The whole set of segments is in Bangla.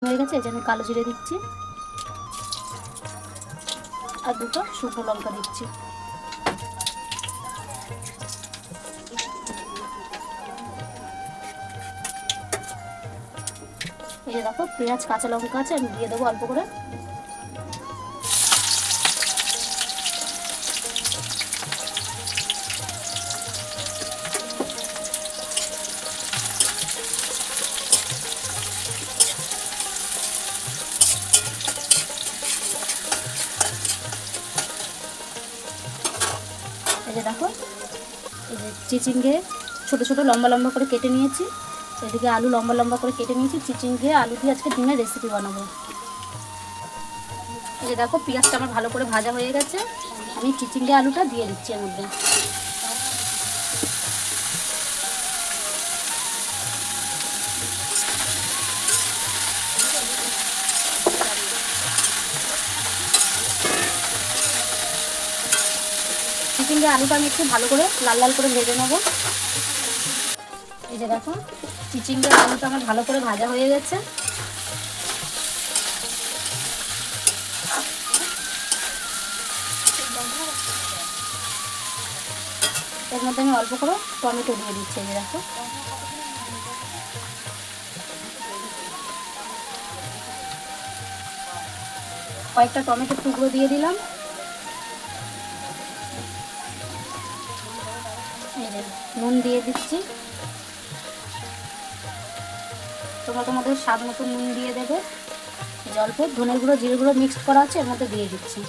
হয়ে গেছে। এই যে আমি কালো জিরে দিচ্ছি আর দুটো শুকনো লঙ্কা দিচ্ছি। এই যে দেখো পেঁয়াজ কাঁচা লঙ্কা আছে, আমি দিয়ে দেবো অল্প করে। এই যে দেখো এই যে চিচিঙ্গে ছোটো ছোটো লম্বা লম্বা করে কেটে নিয়েছি, এদিকে আলু লম্বা লম্বা করে কেটে নিয়েছি। চিচিঙ্গে আলু দিয়ে আজকে ডিমের রেসিপি বানাবো। এই যে দেখো পেঁয়াজটা আমার ভালো করে ভাজা হয়ে গেছে, আমি চিচিঙ্গে আলুটা দিয়ে দিচ্ছি এর মধ্যে। চিচিঙ্গে আলুটা আমি একটু ভালো করে লাল লাল করে ভেজে নেবো। এই যে দেখো চিচিঙ্গে আলুটা আমার ভালো করে ভাজা হয়ে গেছে। এর মধ্যে আমি অল্প করে টমেটো দিয়ে দিচ্ছি। এই যে দেখো কয়েকটা টমেটোর টুকরো দিয়ে দিলাম। এই যে নুন দিয়ে দিচ্ছি, তোমরা তোমাদের স্বাদ মতো নুন দিয়ে দেবে। অল্প ধনের গুঁড়ো জিরে গুঁড়ো মিক্সড করা আছে, এর মধ্যে দিয়ে দিচ্ছি।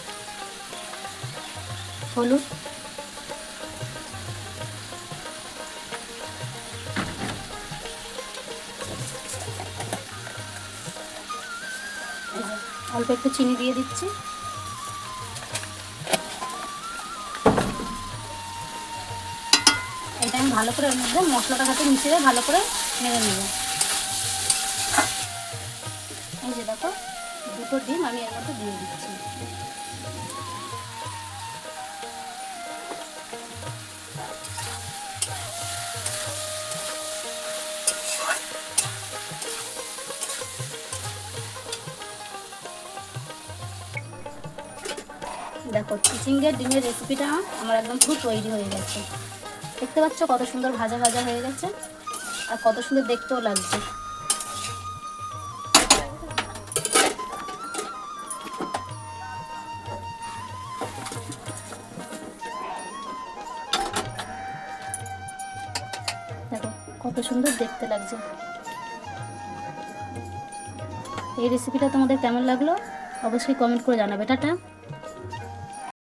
হলুদ, অল্প একটু চিনি দিয়ে দিচ্ছি। এটা আমি ভালো করে এর মধ্যে মশলাটার সাথে মিশিয়ে ভালো করে নেড়ে নেব। এই যে দেখো দুটো ডিম আমি এর মধ্যে দিয়ে দিচ্ছি। দেখো চিচিঙ্গের ডিমের রেসিপিটা আমার একদম পুরো তৈরি হয়ে গেছে। দেখতে পাচ্ছ কত সুন্দর ভাজা ভাজা হয়ে গেছে আর কত সুন্দর দেখতেও লাগছে। দেখো কত সুন্দর দেখতে লাগছে। এই রেসিপিটা তোমাদের কেমন লাগলো অবশ্যই কমেন্ট করে জানাবে। টাটা।